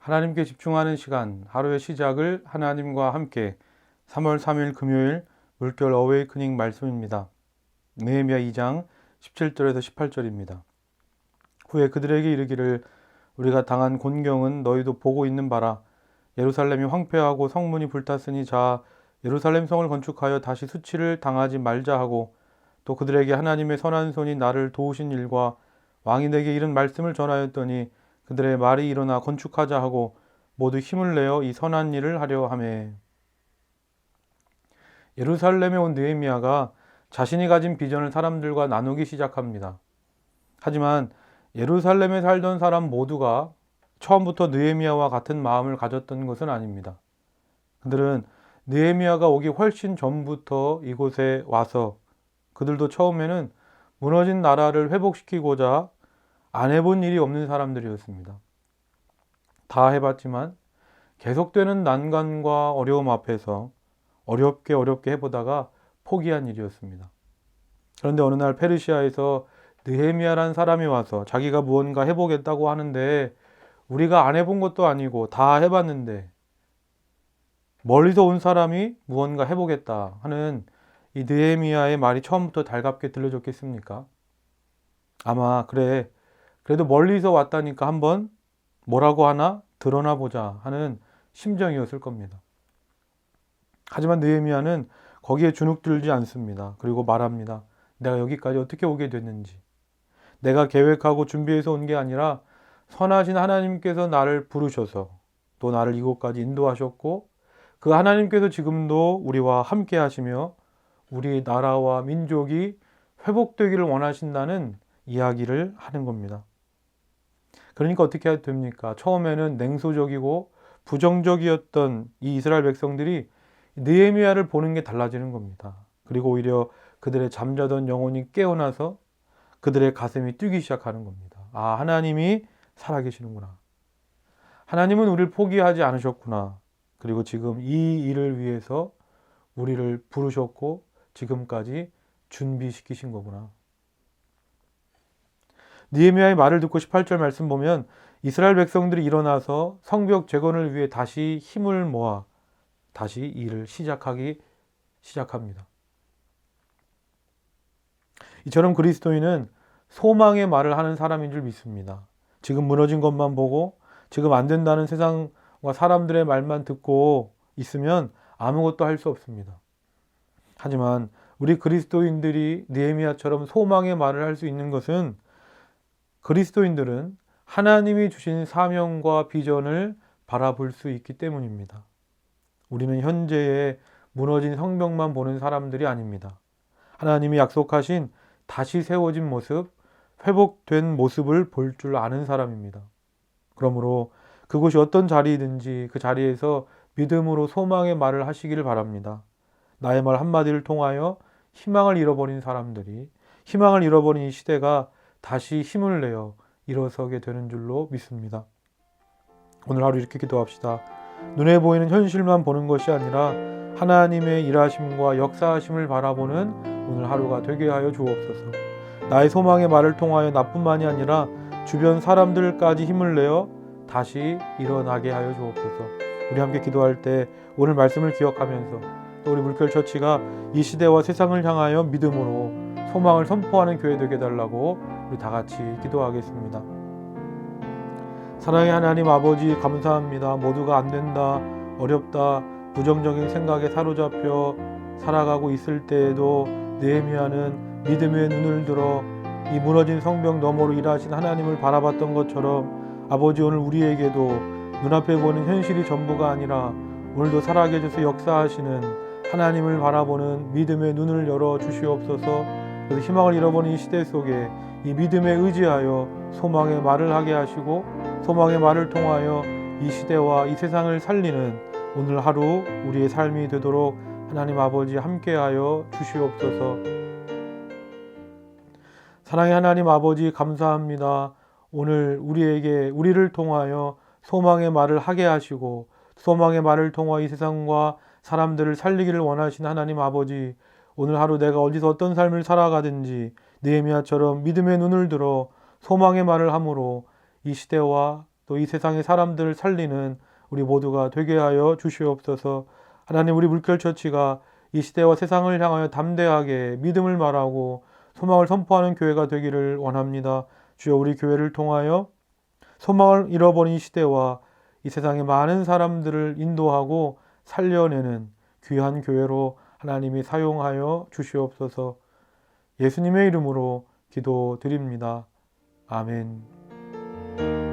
하나님께 집중하는 시간, 하루의 시작을 하나님과 함께 3월 3일 금요일 물결 어웨이크닝 말씀입니다. 느헤미야 2장 17절에서 18절입니다. 후에 그들에게 이르기를 우리가 당한 곤경은 너희도 보고 있는 바라. 예루살렘이 황폐하고 성문이 불탔으니 자 예루살렘 성을 건축하여 다시 수치를 당하지 말자 하고 또 그들에게 하나님의 선한 손이 나를 도우신 일과 왕이 내게 이른 말씀을 전하였더니 그들의 말이 일어나 건축하자 하고 모두 힘을 내어 이 선한 일을 하려 하매. 예루살렘에 온 느헤미야가 자신이 가진 비전을 사람들과 나누기 시작합니다. 하지만 예루살렘에 살던 사람 모두가 처음부터 느헤미야와 같은 마음을 가졌던 것은 아닙니다. 그들은 느헤미야가 오기 훨씬 전부터 이곳에 와서 그들도 처음에는 무너진 나라를 회복시키고자 안 해본 일이 없는 사람들이었습니다. 다 해봤지만 계속되는 난관과 어려움 앞에서 어렵게 해보다가 포기한 일이었습니다. 그런데 어느 날 페르시아에서 느헤미야라는 사람이 와서 자기가 무언가 해보겠다고 하는데 우리가 안 해본 것도 아니고 다 해봤는데 멀리서 온 사람이 무언가 해보겠다 하는 이 느헤미야의 말이 처음부터 달갑게 들려줬겠습니까? 아마 그래도 멀리서 왔다니까 한번 뭐라고 하나 드러나 보자 하는 심정이었을 겁니다. 하지만 느헤미야는 거기에 주눅들지 않습니다. 그리고 말합니다. 내가 여기까지 어떻게 오게 됐는지. 내가 계획하고 준비해서 온 게 아니라 선하신 하나님께서 나를 부르셔서 또 나를 이곳까지 인도하셨고 그 하나님께서 지금도 우리와 함께 하시며 우리 나라와 민족이 회복되기를 원하신다는 이야기를 하는 겁니다. 그러니까 어떻게 해야 됩니까? 처음에는 냉소적이고 부정적이었던 이 이스라엘 백성들이 느헤미야를 보는 게 달라지는 겁니다. 그리고 오히려 그들의 잠자던 영혼이 깨어나서 그들의 가슴이 뛰기 시작하는 겁니다. 아, 하나님이 살아계시는구나. 하나님은 우리를 포기하지 않으셨구나. 그리고 지금 이 일을 위해서 우리를 부르셨고 지금까지 준비시키신 거구나. 느헤미야의 말을 듣고 18절 말씀 보면 이스라엘 백성들이 일어나서 성벽 재건을 위해 다시 힘을 모아 다시 일을 시작합니다. 이처럼 그리스도인은 소망의 말을 하는 사람인 줄 믿습니다. 지금 무너진 것만 보고 지금 안 된다는 세상과 사람들의 말만 듣고 있으면 아무것도 할 수 없습니다. 하지만 우리 그리스도인들이 느헤미야처럼 소망의 말을 할 수 있는 것은 그리스도인들은 하나님이 주신 사명과 비전을 바라볼 수 있기 때문입니다. 우리는 현재의 무너진 성벽만 보는 사람들이 아닙니다. 하나님이 약속하신 다시 세워진 모습, 회복된 모습을 볼 줄 아는 사람입니다. 그러므로 그곳이 어떤 자리이든지 그 자리에서 믿음으로 소망의 말을 하시기를 바랍니다. 나의 말 한마디를 통하여 희망을 잃어버린 사람들이, 희망을 잃어버린 이 시대가 다시 힘을 내어 일어서게 되는 줄로 믿습니다. 오늘 하루 이렇게 기도합시다. 눈에 보이는 현실만 보는 것이 아니라 하나님의 일하심과 역사하심을 바라보는 오늘 하루가 되게 하여 주옵소서. 나의 소망의 말을 통하여 나뿐만이 아니라 주변 사람들까지 힘을 내어 다시 일어나게 하여 주옵소서. 우리 함께 기도할 때 오늘 말씀을 기억하면서 또 우리 물결처치가 이 시대와 세상을 향하여 믿음으로 소망을 선포하는 교회 되게 해달라고 우리 다 같이 기도하겠습니다. 사랑의 하나님 아버지 감사합니다. 모두가 안 된다, 어렵다, 부정적인 생각에 사로잡혀 살아가고 있을 때에도 느헤미야는 믿음의 눈을 들어 이 무너진 성벽 너머로 일하신 하나님을 바라봤던 것처럼 아버지 오늘 우리에게도 눈앞에 보는 현실이 전부가 아니라 오늘도 살아계셔서 역사하시는 하나님을 바라보는 믿음의 눈을 열어 주시옵소서. 그래서 희망을 잃어버린 이 시대 속에 이 믿음에 의지하여 소망의 말을 하게 하시고 소망의 말을 통하여 이 시대와 이 세상을 살리는 오늘 하루 우리의 삶이 되도록 하나님 아버지 함께하여 주시옵소서. 사랑의 하나님 아버지 감사합니다. 오늘 우리를 통하여 소망의 말을 하게 하시고 소망의 말을 통하여 이 세상과 사람들을 살리기를 원하시는 하나님 아버지, 오늘 하루 내가 어디서 어떤 삶을 살아가든지 느헤미야처럼 믿음의 눈을 들어 소망의 말을 함으로 이 시대와 또 이 세상의 사람들을 살리는 우리 모두가 되게 하여 주시옵소서. 하나님, 우리 물결처치가 이 시대와 세상을 향하여 담대하게 믿음을 말하고 소망을 선포하는 교회가 되기를 원합니다. 주여, 우리 교회를 통하여 소망을 잃어버린 이 시대와 이 세상의 많은 사람들을 인도하고 살려내는 귀한 교회로 하나님이 사용하여 주시옵소서. 예수님의 이름으로 기도드립니다. 아멘.